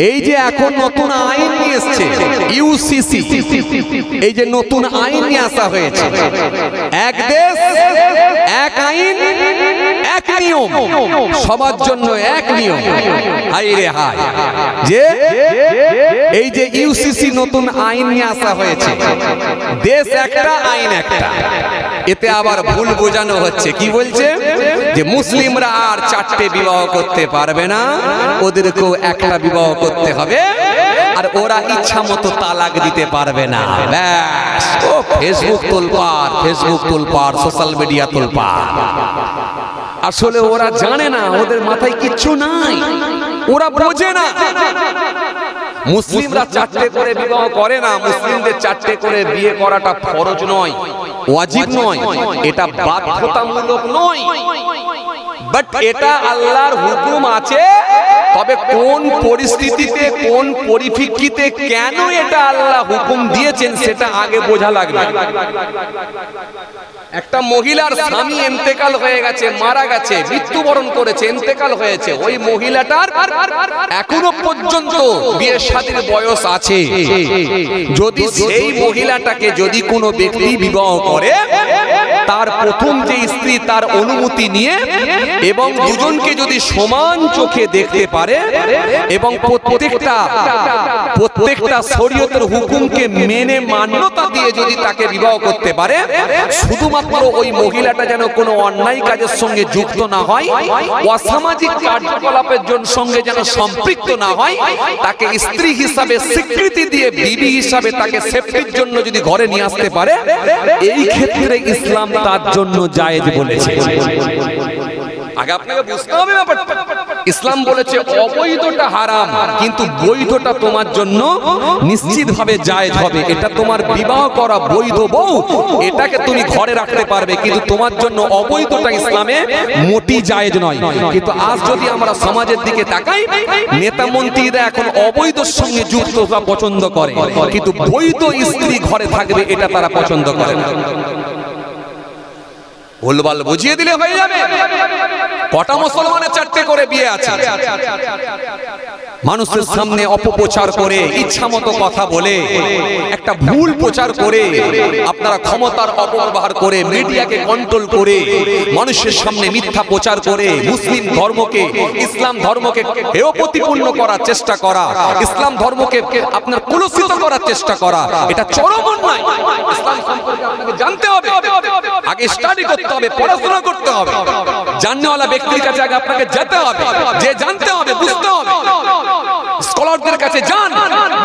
[SPEAKER 1] এই যে এখন নতুন আইন নিয়ে এসছে ইউসিসি, এই যে নতুন আইন নিয়ে আসা হয়েছে, এক দেশ এক আইন এক নিয়ম, সবার জন্য এক নিয়ম। হাই রে হাই, যে এই যে ইউসিসি নতুন আইন নিয়ে আসা হয়েছে, দেশ একটা আইন একটা। এতে আবার ভুল বোঝানো হচ্ছে। কি বলছে? যে মুসলিমরা আর 4টে বিবাহ করতে পারবে না, ওদেরকেও একটা বিবাহ করতে হবে, আর ওরা ইচ্ছা মতো তালাক দিতে পারবে না। ব্যাস, ও ফেসবুক তোলপাড়, ফেসবুক তোলপাড়, সোশ্যাল মিডিয়া তোলপাড়। আসলে ওরা জানে না, ওদের মাথায় কিচ্ছু নাই, ওরা বোঝে না। মুসলিমরা 4টে করে বিবাহ করে না, মুসলিমদের 4টে করে বিয়ে করাটা ফরজ নয়, ওয়াজিব নয়, এটা বাধ্যতামূলক নয়, বাট এটা আল্লাহর হুকুম আছে। তবে কোন পরিস্থিতিতে, কোন পরিপ্রেক্ষিতে, কেন এটা আল্লাহ হুকুম দিয়েছেন সেটা আগে বোঝা লাগবে। একটা মহিলার স্বামী ইন্তেকাল হয়ে গেছে, মারা গেছে, মৃত্যুবরণ করেছে, ইন্তেকাল হয়েছে, ওই মহিলাটার এখনো পর্যন্ত বিয়ের শাদীর বয়স আছে। যদি সেই মহিলাটাকে যদি কোনো ব্যক্তি বিবাহ করে, তার প্রথম যে স্ত্রী তার অনুমতি নিয়ে এবং দুজনকে যদি সমান চোখে দেখতে পারে এবং প্রত্যেকটা শরীয়তের হুকুমকে মেনে মান্যতা দিয়ে যদি তাকে বিবাহ করতে পারে, শুধুমাত্র ওই মহিলাটা যেন কোনো অন্যায় কাজের সঙ্গে যুক্ত না হয়, অসামাজিক কার্যকলাপের সঙ্গে যেন সম্পৃক্ত না হয়, তাকে স্ত্রী হিসাবে স্বীকৃতি দিয়ে বিবি হিসাবে তাকে সেফটির জন্য যদি ঘরে নিয়ে আসতে পারে, এই ক্ষেত্রে ইসলাম তার জন্য জায়েজ বলেছে। আগে আপনাকে বুঝতে হবে ব্যাপারটা। ইসলাম বলেছে অবৈধটা হারাম, কিন্তু বৈধটা তোমার জন্য নিশ্চিতভাবে জায়েজ হবে। এটা তোমার বিবাহ করা বৈধ বউ, এটাকে তুমি ঘরে রাখতে পারবে, কিন্তু তোমার জন্য অবৈধটা ইসলামে মোটেই জায়েজ নয়। কিন্তু আজ যদি আমরা সমাজের দিকে তাকাই, নেতা মন্ত্রীরা এখন অবৈধর সঙ্গে যুক্ত হওয়া পছন্দ করে, কিন্তু বৈধ স্ত্রী ঘরে থাকবে এটা তারা পছন্দ করে না। ভুলভাল বুঝিয়ে দিলে হয়ে যাবে। কটা মুসলমানের 4টে করে বিয়ে আছে, মানুষের সামনে অপপ্রচার করে, ইচ্ছা মতো কথা বলে, একটা ভুল প্রচার করে, আপনারা ক্ষমতার অপব্যবহার করে, মিডিয়াকে কন্ট্রোল করে, মানুষের সামনে মিথ্যা প্রচার করে, মুসলিম ধর্মকে, ইসলাম ধর্মকে হেয় প্রতিপন্ন করার চেষ্টা করা, ইসলাম ধর্মকে আপনার কুলসিত করার চেষ্টা করা, এটা চরম অন্যায়। ইসলাম সম্পর্কে আপনাকে জানতে হবে, আগে স্টাডি করতে হবে, পড়াশোনা করতে হবে, জাননেওয়ালা ব্যক্তির কাছে আগে আপনাকে যেতে হবে, যে জানতে হবে, বুঝতে হবে। স্কলারদের কাছে যান,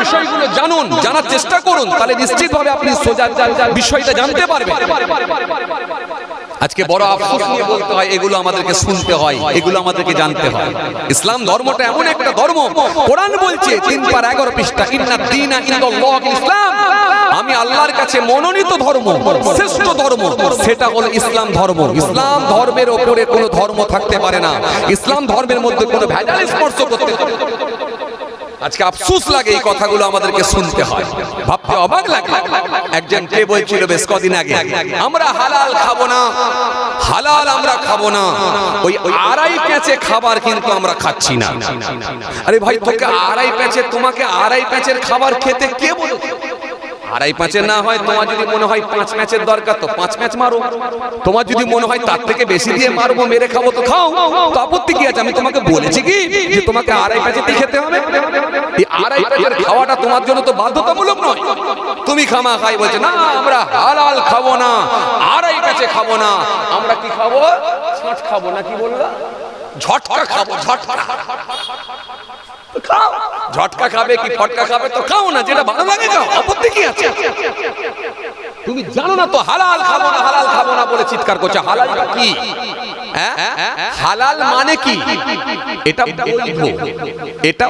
[SPEAKER 1] বিষয়গুলো জানুন, জানার চেষ্টা করুন, তাহলে নিশ্চিতভাবে আপনি সোজা বিষয়টা জানতে পারবেন। আজকে বড় আফসোস নিয়ে বলতে হয়, এগুলো আমাদেরকে শুনতে হয়, এগুলো আমাদেরকে জানতে হয়। ইসলাম ধর্মটা এমন একটা ধর্ম, কোরআন বলছে 3 পৃষ্ঠা, ইন্নাদ দীনা ইনদাল্লাহিল ইসলাম, আমি আল্লাহর কাছে মনোনীত ধর্ম, শ্রেষ্ঠ ধর্ম সেটা হলো ইসলাম ধর্ম। ইসলাম ধর্মের উপরে কোনো ধর্ম থাকতে পারে না, ইসলাম ধর্মের মধ্যে কোনো ভেজাল স্পর্শ করতে পারে না। আজকে আফসোস লাগে এই কথাগুলো আমাদেরকে শুনতে হয়, ভাবতে অবাক লাগে। একজন কে বলছিল বেশ কদিন আগে, আমরা হালাল খাবো না, হালাল আমরা খাবো না, ওই আড়াই প্যাঁচে খাবার কিন্তু আমরা খাচ্ছি না। আরে ভাই, তোকে আড়াই প্যাঁচে, তোমাকে আড়াই প্যাঁচের খাবার খেতে কে বলেছে? আড়াই পাঁচের না হয়, তোমার যদি মনে হয় 5 ম্যাচের দরকার তো 5 ম্যাচ মারো। তোমার যদি মনে হয় তার থেকে বেশি দিয়ে মারবো, মেরে খাবো, তো খাও, তো আপত্তি কি আছে? আমি তোমাকে বলেছি কি যে তোমাকে আড়াই প্যাচেতে খেতে হবে? এই আড়াই প্যাচের খাওয়াটা তোমার জন্য তো বাধ্যতামূলক নয়। তুমি খামা খাই বলছে না, আমরা হালাল খাবো না, আড়াই প্যাচে খাবো না, আমরা কি খাবো? ছাঁট খাবো না, কি বললা? ঝটকা খাবো, ঝটকা খাও। ঝটকা খাবে কি ফটকা খাবে তো খাও না, যেটা ভালো লাগে খাও, আপত্তি কি আছে? তুমি জানো না তো হালাল খাবো না, হালাল খাবো না বলে চিৎকার করছে। হালাল কি? হালাল মানে কি? এটা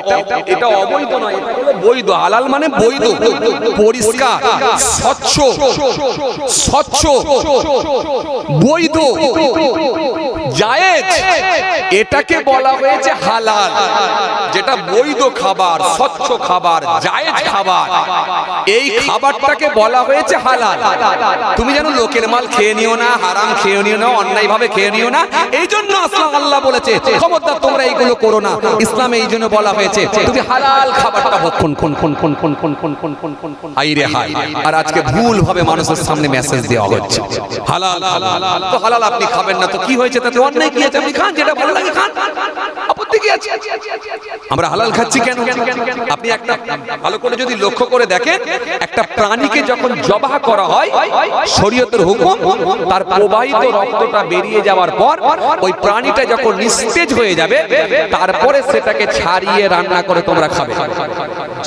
[SPEAKER 1] বৈধ, এটা অবৈধ নয়, এটা হলো বৈধ। হালাল মানে বৈধ, পরিষ্কার, স্বচ্ছ, স্বচ্ছ, বৈধ, জায়েজ, এটাকে বলা হয়েছে হালাল। যেটা বৈধ খাবার, স্বচ্ছ খাবার, জায়েজ খাবার, এই খাবারটাকে বলা হয়েছে হালাল। তুমি জানো লোকের মাল খেয়ে নিও না, হারাম খেয়ে নিও না, অন্যায় ভাবে খেয়ে নিও না। এই জন্য আল্লাহ বলেছে খবরদার তোমরা এইগুলো করো না। ইসলামে এই জন্য বলা হয়েছে তুমি হালাল খাবারটা ভক্ষণ আইরে হাই। আর আজকে ভুল ভাবে মানুষের সামনে মেসেজ দেওয়া হচ্ছে হালাল, তো হালাল আপনি খাবেন না, তো কি হয়েছে তাতে? অন্যায় কি আছে? আপনি খান, যেটা ভালো লাগে খান, আপত্তি কি আছে? আমরা হালাল খাচ্ছি কেন? আপনি একটা ভালো করে যদি লক্ষ্য করে দেখেন, একটা প্রাণীকে যখন জবাহ করা হয়, শরীয়তের হুকুম, তার প্রবাহিত রক্তটা বেরিয়ে যাওয়ার পর ওই প্রাণীটা যখন নিস্তেজ হয়ে যাবে, তারপরে সেটাকে ছাড়িয়ে রান্না করে তোমরা খাবে।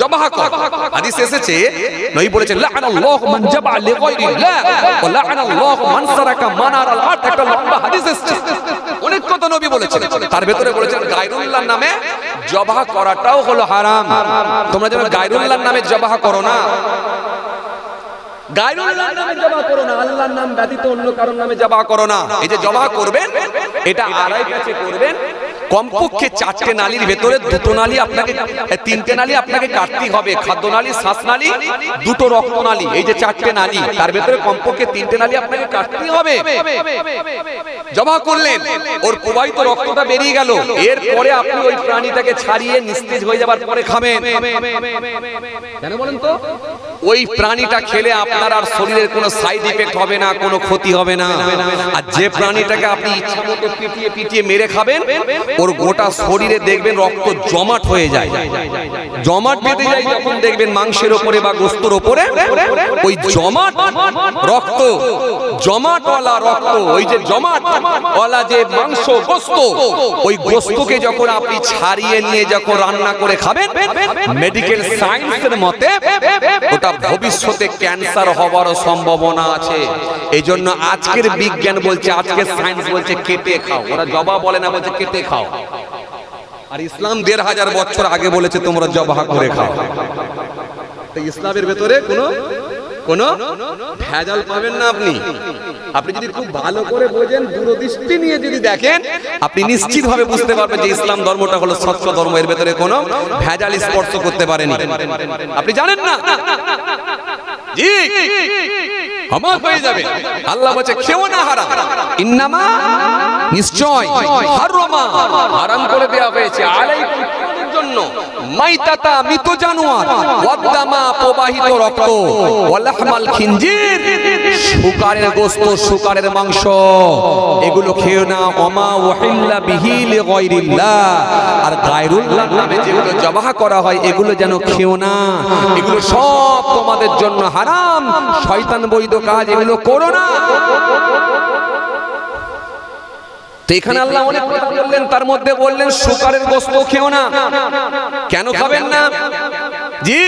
[SPEAKER 1] জবাহ কর হাদিস এসেছে, নবী বলেছেন লাআনাল্লাহু মান জাবাআ লিগায়রিল্লাহ ওয়া লাআনাল্লাহু মান সারাকা মানারাল আরদ। একটা লম্বা হাদিস এসেছে, অনেক কথা নবী বলেছেন, তার ভেতরে বলেছেন গায়রুল্লাহর নামে জবাহ করাটাও হলো হারাম। তোমরা যেন গায়রুল্লাহর নামে জবাহ করো না, গায়রুল্লাহর নামে জবাহ করো না, আল্লাহর নাম ব্যতীত অন্য কারোর নামে জবাহ করো না। এই যে জবাহ করবেন, এটা আড়াই প্যাচে করবেন। কমপক্ষে 4টে নালীর ভেতরে 2টো নালী আপনাকে, 3টে নালী আপনাকে কাটতে হবে। খাদ্য নালী, শ্বাস নালী, 2টো রক্ত নালী, এই যে 4টে নালী, তার ভেতরে কমপক্ষে 3টে নালী আপনাকে কাটতে হবে। জবাহ করলেন, ওর প্রবাহিত রক্তটা বেরিয়ে গেল, এরপরে আপনি ওই প্রাণীটাকে ছাড়িয়ে নিস্তেজ হয়ে যাবার পরে খাবেন। কেন বলেন তো? ওই প্রাণীটা খেলে আপনার আর শরীরের কোনো সাইড ইফেক্ট হবে না, কোনো ক্ষতি হবে না। আর যে প্রাণীটাকে আপনি ইচ্ছামতো পিটিয়ে পিটিয়ে মেরে খাবেন, ওর গোটা শরীরে দেখবেন রক্ত জমাট হয়ে যায়, জমাট বেঁধে যায়। যখন দেখবেন মাংসের ওপরে বা গোস্তের ওপরে ওই জমাট রক্ত, জমাটওয়ালা রক্ত, ওই যে জমাটওয়ালা যে মাংস, গোস্ত, ওই গোস্তকে যখন আপনি ছাড়িয়ে নিয়ে যখন রান্না করে খাবেন, মেডিকেল সায়েন্সের মতে ওটা ভবিষ্যতে ক্যান্সার হওয়ার সম্ভাবনা আছে। এই জন্য আজকের বিজ্ঞান বলছে, আজকের সায়েন্স বলছে কেটে খাও। ওরা জবাহ বলে না, বলছে কেটে খাও। আর ইসলাম 1500 বছর আগে বলেছে তোমরা জবাহ করে খাও। তো ইসলামের ভেতরে কোনো ভেজাল পাবেন না। আপনি যদি খুব ভালো করে বোঝেন, দূরদৃষ্টি নিয়ে যদি দেখেন, আপনি নিশ্চিত ভাবে বুঝতে পারবেন যে ইসলাম ধর্মটা হলো স্বচ্ছ ধর্ম। এর ভেতরে কোনো ভেজাল স্পর্শ করতে পারেনি। আপনি জানেন না, জি আমার হয়ে যাবে। আল্লাহ বলছে খেও না হারাম, ইন্নামা নিশ্চয় হারামা, হারাম করে দেয়া হয়েছে আলাইকুম জন্য মাইতাতা মৃত জানোয়ার, ওয়াদামা প্রবাহিত রক্ত, ওয়ালাহমাল খিনজির শুকরের গোশত, শুকরের মাংস, এগুলো খেও না। ওমা ওয়াহিল্লা বিহি লিগায়রিল্লাহ, আর গায়রুল্লাহর নামে যেগুলো জবাহ করা হয় এগুলো যেন খেও না। এগুলো সব তোমাদের জন্য হারাম, শয়তান বৈধ কাজ, এগুলো করো না। তো এখানে আল্লাহ অনেক কথা বললেন, তার মধ্যে বললেন শুকরের গোশত খেও না। কেন খাবেন না? জি,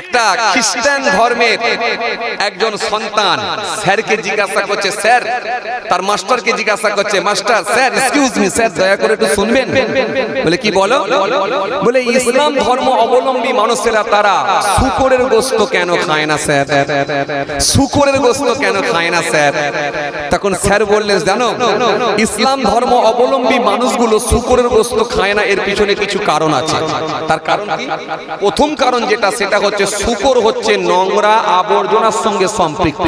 [SPEAKER 1] একটা খ্রিস্টান ধর্মের একজন সন্তান স্যারকে জিজ্ঞাসা করছে, স্যার, তার মাস্টারকে জিজ্ঞাসা করছে, master, sir excuse me, sir দয়া করে একটু শুনবেন। বলে কি বলো? বলে ইসলাম ধর্ম অবলম্বী মানুষেরা তারা শুকরের গোশত কেন খায় না স্যার? শুকরের গোশত কেন খায় না স্যার? তখন স্যার বললেন, জানো ইসলাম ধর্ম অবলম্বী মানুষগুলো শুকরের গোশত খায় না, এর পিছনে কিছু কারণ আছে। তার কারণ কি? প্রথম কারণ যেটা, সেটা হচ্ছে
[SPEAKER 2] শূকর হচ্ছে নোংরা আবর্জনার সঙ্গে সম্পৃক্ত।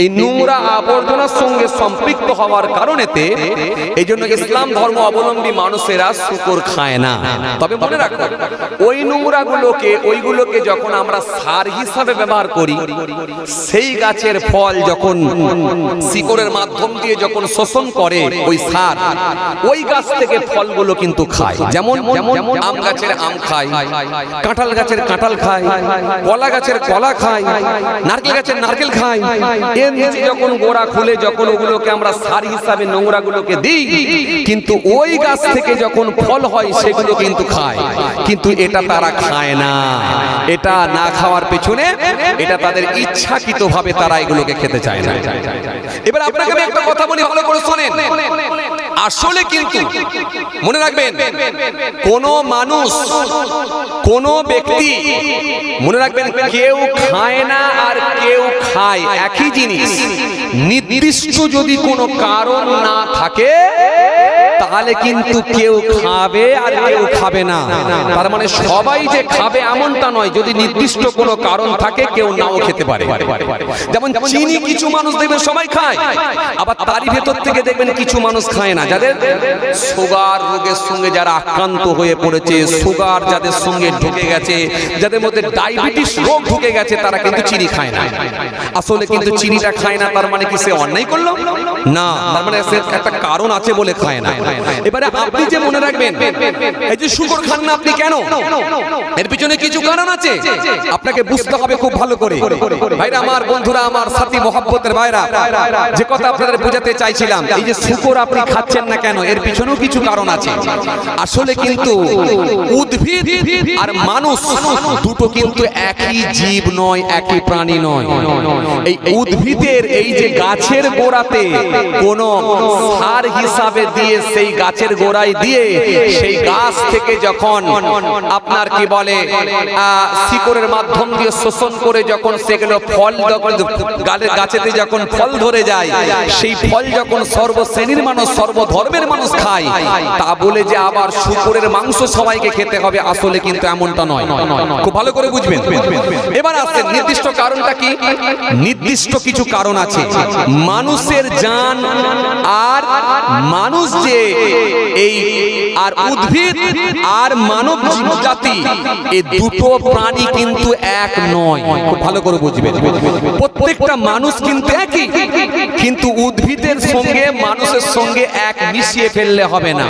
[SPEAKER 2] এই নোংরা আবর্জনার সঙ্গে সম্পৃক্ত হওয়ার কারণেতে এই জন্য ইসলাম ধর্ম অবলম্বী মানুষেরা শূকর খায় না। তবে মনে রাখো, ওই নোংরাগুলোকে ওইগুলোকে যখন আমরা সার হিসাবে ব্যবহার করি, সেই গাছের ফল যখন শিকড়ের মাধ্যম দিয়ে যখন শোষণ করে ওই সার, ওই গাছ থেকে ফলগুলো কিন্তু খায়। যেমন আম গাছের আম খায়, কাঁঠাল গাছের কাঁঠাল খায়, কলা গাছের কলা খায়, নারকেল গাছের নারকেল খায়। এর নিচে যখন গোড়া খুলে যখন ওগুলোকে আমরা সার হিসাবে নোংরাগুলোকে দিই, কিন্তু ওই গাছ থেকে যখন ফল হয় সেগুলো কিন্তু খায়। কিন্তু এটা তারা খায় না। এটা না খাওয়ার পেছনে এটা তাদের ইচ্ছাকৃতভাবে তারা এগুলোকে খেতে চায় না। এবার আপনাকে আমি একটা কথা বলি, ভালো করে শোনেন। আসলে কিন্তু মনে রাখবেন, কোন মানুষ কোন ব্যক্তি, মনে রাখবেন, কেউ খায় না আর কেউ খায়, একই জিনিস। নির্দিষ্ট যদি কোনো কারণ না থাকে তাহলে কিন্তু কেউ খাবে আর কেউ খাবে না। তার মানে সবাই যে খাবে এমনটা নয়। যদি নির্দিষ্ট কোনো কারণ থাকে কেউ নাও খেতে পারে। যেমন চিনি কিছু মানুষ দেখবেন সবাই খায়, আবার তারই ভেতর থেকে দেখবেন কিছু মানুষ খায় না। যাদের সুগার রোগের সঙ্গে যারা আক্রান্ত হয়ে পড়েছে, সুগার যাদের সঙ্গে ঢুকে গেছে, যাদের মধ্যে ডায়াবেটিস রোগ ঢুকে গেছে, তারা কিন্তু চিনি খায় না। আসলে কিন্তু চিনিটা খায় না তার মানে কি সে অন্যায় করলো? না, তার মানে সে একটা কারণ আছে বলে খায় না। এবারে আপনি যে মনে রাখবেন, এই যে শূকর খান না আপনি কেন, এর পিছনে কিছু কারণ আছে, আপনাকে বুঝতে হবে খুব ভালো করে। ভাইরা আমার, বন্ধুরা আমার, সাথী মহব্বতের ভাইরা, যে কথা আপনাদের বোঝাতে চাইছিলাম, এই যে শূকর আপনি খাচ্ছেন না কেন, এর পিছনেও কিছু কারণ আছে। আসলে কিন্তু উদ্ভিদ আর মানুষ দুটো কিন্তু একই জীব নয়, একই প্রাণী নয়। এই উদ্ভিদের এই যে গাছের গোড়াতে কোন সার হিসাবে দিয়ে সেই গাছের গোড়ায় দিয়ে সেই গাছ থেকে যখন আপনার কি বলে শিকড়ের মাধ্যম দিয়ে শোষণ করে যখন সেগুলো ফল গাছেতে যখন ফল ধরে যায়, সেই ফল যখন সর্বশ্রেণীর মানুষ সর্বধর্মের মানুষ খায়, তা বলে যে আবার শূকরের মাংস সবাইকে খেতে হবে, আসলে কিন্তু এমনটা নয়। খুব ভালো করে বুঝবেন। এবার আসছেন নির্দিষ্ট কারণটা কি। নির্দিষ্ট কিছু কারণ আছে। মানুষের জান আর মানুষ যে এই আর উদ্ভিদ আর মানব জাতি, এই দুটো প্রাণী কিন্তু এক নয়। খুব ভালো করে বুঝবেন। প্রত্যেকটা মানুষ কিন্তু একই, কিন্তু উদ্ভিদের সঙ্গে মানুষের সঙ্গে এক মিশিয়ে ফেললে হবে না।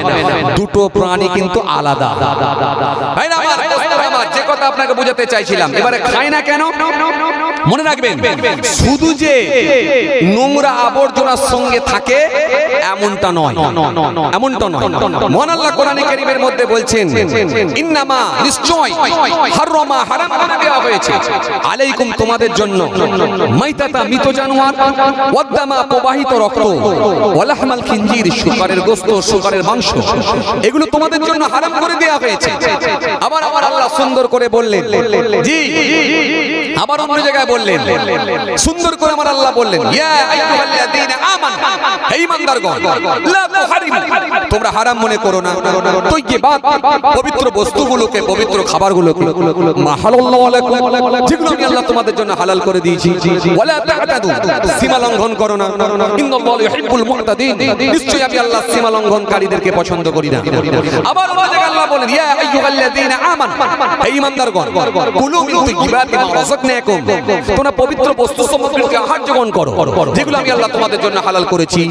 [SPEAKER 2] দুটো প্রাণী কিন্তু আলাদা। যে কথা আপনাকে বোঝাতে চাইছিলাম। এবারে খায় না কেন, মনে রাখবেন, শুধু যে নোংরা আবর্জনার সঙ্গে থাকে এমনটা নয়, এমনটা নয়। মহান আল্লাহ কোরআনে কারীমের মধ্যে বলছেন, ইন্নামা, নিশ্চয়, হারামা, হারাম করে দেওয়া হয়েছে, আলাইকুম, তোমাদের জন্য, মাইতাতা, মৃত জানোয়ার, ওয়াদ্দামা, প্রবাহিত রক্ত, ওয়ালাহমাল খিনজির, শুকরের গোশত, শুকরের মাংস, এগুলো তোমাদের জন্য হারাম করে দেওয়া হয়েছে। আবার আল্লাহ সুন্দর করে বললেন, জি, আবার অন্য জায়গায় বললেন, সুন্দর করে আমার আল্লাহ বললেন, ইয়া আইয়ুহাল্লাযীনা আমানু, হে ঈমানদারগণ, লা তুহারিমু, তোমরা হারাম মনে করো না তাইয়্যিবাত, পবিত্র বস্তুগুলোকে, পবিত্র খাবারগুলোকে, মা হালাল্লাহু আলাইকুম, যেগুলো আমি আল্লাহ তোমাদের জন্য হালাল করে দিয়েছি, ওয়ালা তা'তাদু, সীমা লঙ্ঘন করো না, ইন্নাল্লাহু ইউহিব্বুল মু'তাদিন, নিশ্চয়ই আমি আল্লাহ সীমা লঙ্ঘনকারীদেরকে পছন্দ করি না। আবার অন্য জায়গায় আল্লাহ বলেন, ইয়া আইয়ুহাল্লাযীনা আমানু, হে ঈমানদারগণ, কুলু মিন তাইয়্যিবাতি মা রাযাকনাকুম, তোমরা পবিত্র বস্তু সামগ্রীকে আহার গ্রহণ করো, যেগুলো আমি আল্লাহ তোমাদের জন্য হালাল করেছি,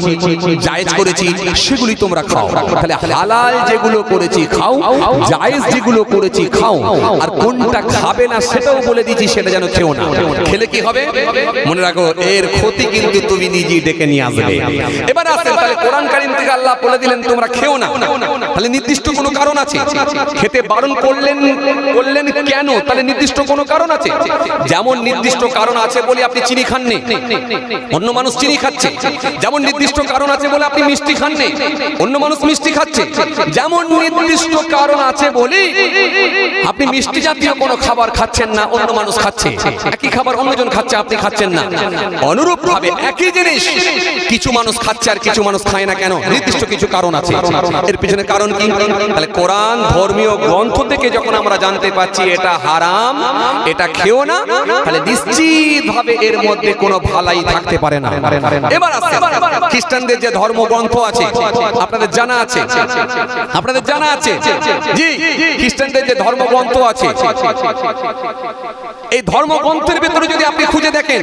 [SPEAKER 2] জায়েজ করেছি, সেগুলি তোমরা খাও। তাহলে হালাল যেগুলো করেছি খাও, জায়েজ যেগুলো করেছি খাও, আর কোনটা খাবে না সেটাও বলে দিয়েছি, সেটা যেন খেও না। খেলে কি হবে মনে রাখো, এর ক্ষতি কিন্তু তুমি নিজেই ডেকে নিয়ে আসবে। এবার আসেন, তাহলে কোরআন কারীম থেকে আল্লাহ বলে দিলেন তোমরা খেও না, তাহলে নির্দিষ্ট কোনো কারণ আছে। খেতে বারণ করলেন কেন, তাহলে নির্দিষ্ট কোনো কারণ আছে। যেমন নির্দিষ্ট কারণ আছে বলে আপনি চিনি খাননি, অন্য মানুষ চিনি খাচ্ছে, যেমন নির্দিষ্ট কারণ আছে বলে আপনি মিষ্টি খাননি, অন্য মানুষ মিষ্টি খাচ্ছে, যেমন নির্দিষ্ট কারণ আছে বলে আপনি মিষ্টি জাতীয় কোনো খাবার খাচ্ছেন না, অন্য মানুষ খাচ্ছে। একই খাবার অন্যজন খাচ্ছে, আপনি খাচ্ছেন না। অনুরূপ ভাবে একই জিনিস কিছু মানুষ খাচ্ছে আর কিছু মানুষ খায় না। কেন? নির্দিষ্ট কিছু কারণ আছে। এর পিছনে কারণ কি? তাহলে কোরআন ধর্মীয় গ্রন্থ থেকে যখন আমরা জানতে পাচ্ছি এটা হারাম, এটা খেও না, তাহলে নিশ্চিত ভাবে এর মধ্যে কোনো ভালাই থাকতে পারে না। এবার আসছে খ্রিস্টানদের যে ধর্মগ্রন্থ আছে, আপনাদের জানা আছে, আপনাদের জানা আছে জি, খ্রিস্টানদের যে ধর্মগ্রন্থ আছে, এই ধর্মগ্রন্থের ভিতরে যদি আপনি খুঁজে দেখেন,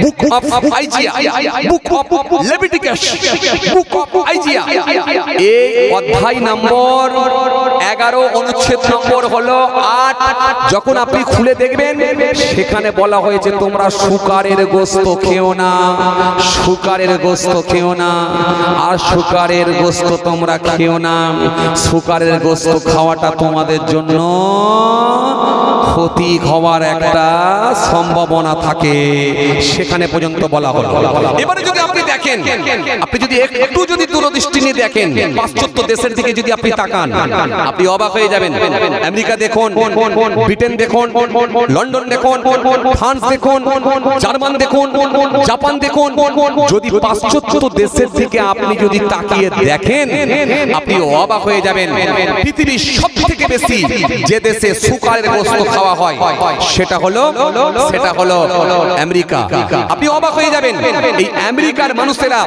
[SPEAKER 2] book of Isaiah, book of Leviticus, book of Isaiah, এই অধ্যায় নম্বর 11 অনুচ্ছেদ নম্বর হলো 8। যখন আপনি খুলে দেখবেন সেখানে বলা হয়েছে তোমরা শুকরের গোশত খেও না, শুকরের গোশত খেও না, আর শুকরের গোশত তোমরা খেও না। শুকরের গোশত খাওয়াটা তোমাদের জন্য ক্ষতি হওয়ার একটা সম্ভাবনা থাকে, সেখানে পর্যন্ত বলা হলো। এবারে যদি আপনি দেখেন, আপনি যদি একটু যদি দূরদৃষ্টি নিয়ে দেখেন, পাশ্চাত্য দেশের দিকে যদি আপনি তাকান, আপনি অবাক হয়ে যাবেন। আমেরিকা দেখুন, ব্রিটেন দেখুন, লন্ডন দেখুন, ফ্রান্স দেখুন, জার্মান দেখুন, জাপান দেখুন, যদি পাশ্চাত্য দেশের দিকে আপনি যদি তাকিয়ে দেখেন, আপনি অবাক হয়ে যাবেন। পৃথিবীর সবথেকে বেশি যে দেশে শুকরের গোশত খাওয়া হয় সেটা হলো আমেরিকা। আপনি অবাক হয়ে যাবেন, এই আমেরিকার মানুষেরা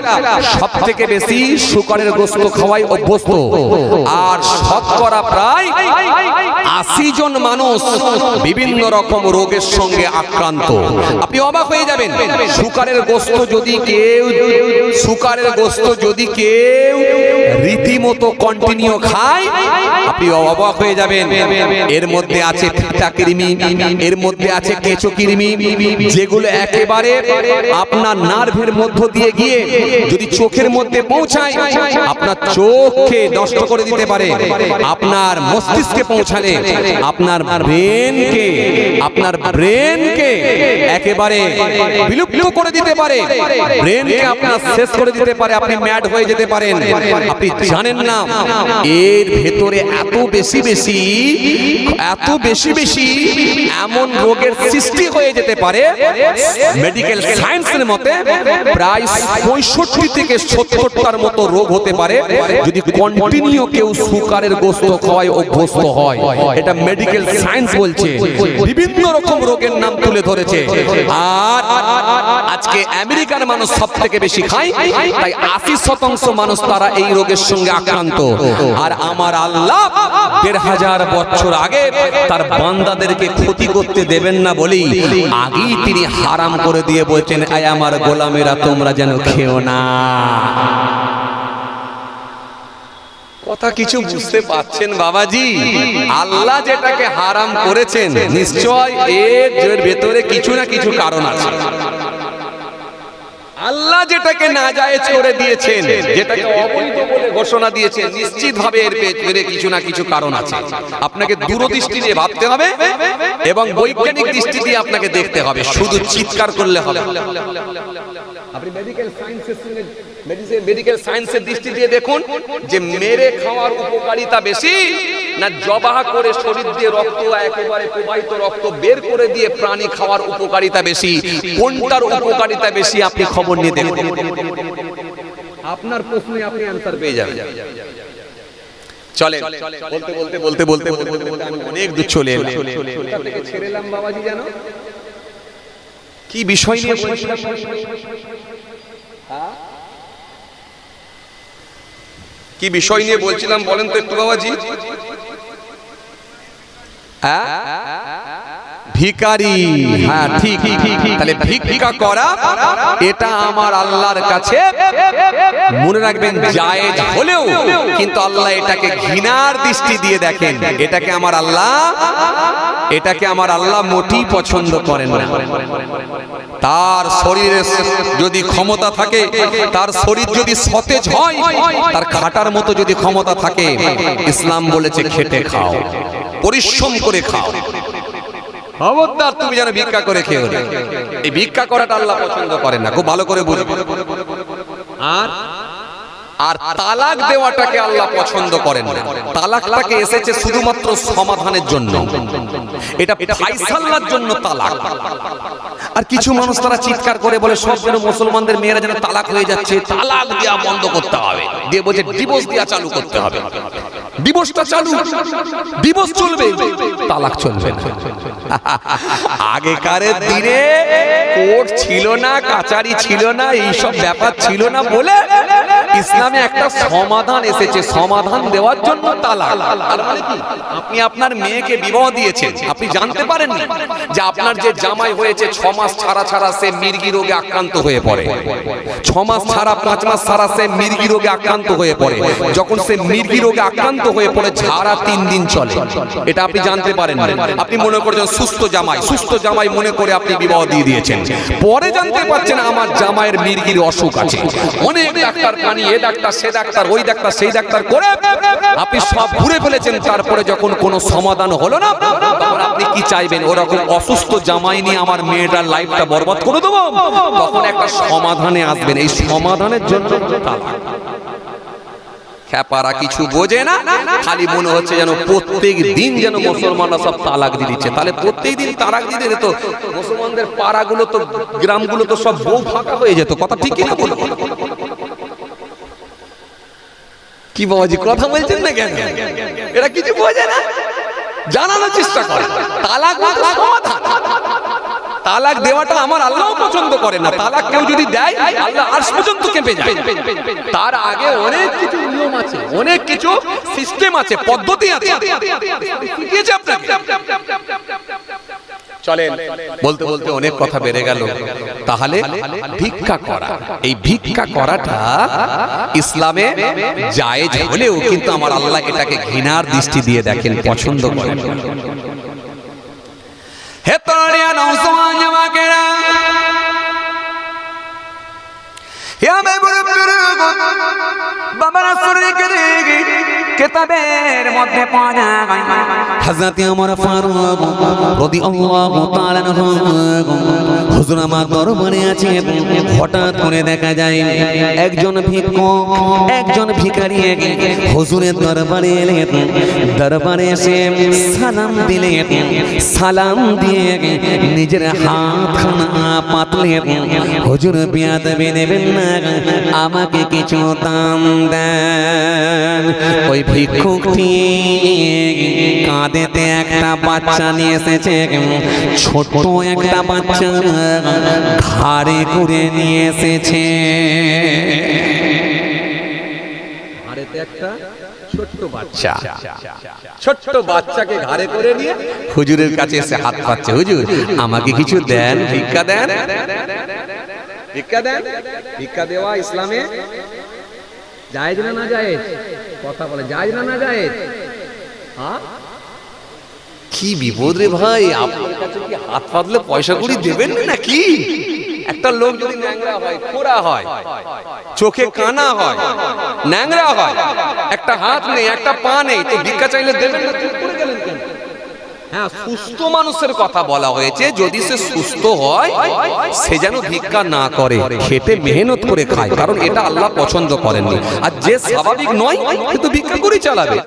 [SPEAKER 2] সবথেকে বেশি শুকরের গোশত খাওয়ায় অভ্যস্ত, আর শতকরা প্রায় 80 জন মানুষ বিভিন্ন রকম রোগের সঙ্গে আক্রান্ত। আপনি অবাক হয়ে যাবেন, শুকরের গোশত যদি কেউ রীতিমতো কন্টিনিউ খায়, আপনি অবাক হয়ে যাবেন। এর মধ্যে আছে ফিটা কৃমি, এর মধ্যে আছে কেঁচো কৃমি, যেগুলো একেবারে আপনার নার্ভের মধ্য দিয়ে গিয়ে যদি চোখের মধ্যে পৌঁছায়, আপনার চোখকে নষ্ট করে দিতে পারে, আপনার মস্তিষ্কে পৌঁছালে আপনার ব্রেনকে একেবারে বিলুপ্ত করে দিতে পারে, ব্রেনকে আপনার শেষ করে দিতে পারে, আপনি ম্যাড হয়ে যেতে পারেন। আপনি জানেন না এর ভেতরে এত বেশি বেশি এমন রোগের সৃষ্টি হয়ে যেতে পারে। মেডিকেল সায়েন্সের মতে প্রায় 65 থেকে 70টার মতো রোগ হতে পারে যদি কন্টিনিউ কেউ শুকরের গোশত খাওয়ায় অভ্যস্ত হয়। এটা মেডিকেল সায়েন্স বলছে, বিভিন্ন রকম রোগের নাম তুলে ধরেছে। আর আজকে আমেরিকার মানুষ সবথেকে বেশি খায়, তাই 80% মানুষ তারা এই রোগের সঙ্গে আক্রান্ত। আর আমার আল্লাহ 1500 বছর আগে তার বান্দাদেরকে ক্ষতি করতে দেবেন না বলেই আগেই তিনি হারাম করে দিয়ে বলছেন, আয় আমার গোলামেরা তোমরা যেন খেও না। কথা কিছু বুঝতে পাচ্ছেন বাবাজি? আল্লাহ যেটাকে হারাম করেছেন নিশ্চয় এর ভেতরে কিছু না কিছু কারণ আছে। আল্লাহ যেটাকে নাজায়েজ করে দিয়েছেন, যেটাকে অবৈধ বলে ঘোষণা দিয়েছেন, নিশ্চিতভাবে এর পেছনে কিছু না কিছু কারণ আছে। আপনাকে দূরদৃষ্টি দিয়ে ভাবতে হবে এবং বৈজ্ঞানিক দৃষ্টি দিয়ে আপনাকে দেখতে হবে, শুধু চিৎকার করলে হবে। আপনি মেডিকেল সায়েন্সের দৃষ্টি দিয়ে দেখুন যে মেরে খাওয়ার উপকারিতা বেশি না জবাহ করে শরীর দিয়ে রক্ত একেবারে প্রবাহিত রক্ত বের করে দিয়ে প্রাণী খাওয়ার উপকারিতা বেশি, কোনটার উপকারিতা বেশি আপনি খবর নিয়ে দেখুন। আপনার প্রশ্নে আপনি অ্যানসার পেয়ে যাবেন। চলে বলতে আমি অনেক দূর চলে এলাম। ছেড়ে এলাম বাবাজি, জানো কি বিষয় নিয়ে বলছিলাম? কি বিষয় নিয়ে বলছিলাম বলেন তো একটু বাবাজি? ভিখারি। হ্যাঁ ঠিক। তাহলে ভিক্ষা করা এটা আমার আল্লাহর কাছে মনে রাখবেন জায়েজ হলেও কিন্তু আল্লাহ এটাকে ঘৃণার দৃষ্টি দিয়ে দেখেন। এটাকে আমার আল্লাহ মোটেই পছন্দ করেন না। তার শরীরে যদি ক্ষমতা থাকে, তার শরীর যদি সতেজ হয়, তার খাটার মতো যদি ক্ষমতা থাকে, ইসলাম বলেছে খেটে খাও, পরিশ্রম করে খাও। খবরদার তুমি যেন ভিক্ষা করে খেও না। এই ভিক্ষা করাটা আল্লাহ পছন্দ করেন না, খুব ভালো করে বুঝবে। আর তালাক দেওয়াটাকে আল্লাহ পছন্দ করেন না। তালাকটাকে এসেছে শুধুমাত্র সমাধানের জন্য, এটা ফায়সালার জন্য তালাক। আর কিছু মানুষ তারা চিৎকার করে বলে সব যেন মুসলমানদের মেয়েরা যেন তালাক হয়ে যাচ্ছে, তালাক দেওয়া বন্ধ করতে হবে, দিয়ে বলছে ডিভোর্স দেওয়া চালু করতে হবে। ডিভোর্সটা চালু, ডিভোর্স চলবে, তালাক চলবে না। আগেকারের দিনে কোর্ট ছিল না, কাচারি ছিল না, এইসব ব্যাপার ছিল না বলে ইসলামে একটা সমাধান এসেছে, সমাধান দেওয়ার জন্য তালাক। আর মানে কি, আপনি আপনার মেয়েকে বিবাহ দিয়েছেন, আপনি জানতে পারেননি যে আপনার যে জামাই হয়েছে 6 মাস ছাড়া ছাড়া সে মির্গি রোগে আক্রান্ত হয়ে পড়ে, 6 মাস ছাড়া 5 মাস ছাড়া সে মির্গি রোগে আক্রান্ত হয়ে পড়ে। যখন সে মির্গি রোগে আক্রান্ত হয়ে পড়ে ঝাড়া 3 দিন চলে, এটা আপনি জানতে পারেন। আপনি মনে করছেন সুস্থ জামাই, সুস্থ জামাই মনে করে আপনি বিবাহ দিয়ে দিয়েছেন। পরে জানতে পারছেন আমার জামাইয়ের মির্গির অসুখ আছে। অনেক ডাক্তার কানি, এ ডাক্তার সে ডাক্তার, ওই ডাক্তার সেই ডাক্তার করে আপনি সব ঘুরে ফেলেছেন। তারপরে যখন কোনো সমাধান হলো না, তখন আপনি কি চাইবেন? ওরকম অসুস্থ জামাই নিয়ে আমার মেয়েটার লাইফটা বরবাদ করে দেবো? তখন একটা সমাধানে আসবেন, এই সমাধানের জন্য তালাক। খ্যাপারা কিছু বোঝে না, খালি মনে হচ্ছে যেন প্রত্যেক দিন যেন মুসলমানরা সব তালাক দিয়ে দিচ্ছে। তাহলে প্রত্যেক দিন তালাক দিয়ে দিলে তো মুসলমানদের পাড়াগুলো তো, গ্রামগুলো তো সব বউ ফাঁকা হয়ে যেত। কথা ঠিক কিনা বলুন? কি বাবাজি কথা বলছেন না কেন? এরা কিছু বোঝে না, জানানোর চেষ্টা করে। তালাক সমাধান, তালাক দেওয়াটা আমার আল্লাহ পছন্দ করে না। তালাক কেউ যদি দেয় আল্লাহ আরশ পর্যন্ত কেঁপে যায়। তার আগে অনেক কিছু নিয়ম আছে, অনেক কিছু সিস্টেম আছে, পদ্ধতি আছে, শিখিয়েছে আপনাকে। চলেন, বলতে বলতে অনেক কথা বেড়ে গেল। তাহলে ভিক্ষা করা, এই ভিক্ষা করাটা ইসলামে জায়েজ হলেও কিন্তু আমার আল্লাহ এটাকে ঘৃণার দৃষ্টি দিয়ে দেখেন, পছন্দ করেন। হে তরুণিয়া নওজওয়ান যুবকেরা, ইয়া মেবরুর বাবা রাসূলের কিতাবের মধ্যে পাওয়া যায় হযরত ওমর ফারুক রাদিয়াল্লাহু তাআলা আনহু হুজুর আমার দরবারে আছে। হঠাৎ করে দেখা যায় একজন ভিক্ষুক, একজন ভিখারি হুজুরের দরবারে এলেন। দরবারে এসে সালাম দিলেন, সালাম দিয়ে নিজের হাতখানা পাতলেন। হুজুর বিয়াদবি নেবেন না, আমাকে কিছু দান দেন। ওই ভিক্ষুকটি কাঁধেতে একটা বাচ্চা নিয়ে এসেছে, ছোট একটা বাচ্চা ঘাড়ে করে নিয়ে এসেছে। ঘাড়েতে একটা ছোট্ট বাচ্চা, ছোট্ট বাচ্চাকে ঘাড়ে করে নিয়ে হুজুরের কাছে এসে হাত পাচ্ছে, হুজুর আমাকে কিছু দেন, ভিক্ষা দেন, ভিক্ষা দেন। ভিক্ষা দেওয়া ইসলামে জায়েজ না না জায়েজ? কথা বলে জায়েজ না না জায়েজ? হ্যাঁ, কি বিপদ রে ভাই, আপনার কাছে কি হাত পাতলে পয়সা কড়ি দেবেন না কি? একটা লোক যদি ন্যাংরা হয়, খোড়া হয়, চোখে কানা হয়, ন্যাংরা হয়, একটা হাত নেই, একটা পা নেই, তো ভিক্ষা চাইলে দেবেন না? চুপ করে গেলেন কেন? হ্যাঁ, সুস্থ মানুষের কথা বলা হয়েছে। যদি সে সুস্থ হয় সে যেন ভিক্ষা না করে, খেটে মেহনত করে খায়, কারণ এটা আল্লাহ পছন্দ করেননি। আর যে স্বাভাবিক নয় সে তো ভিক্ষা করে চালাবে।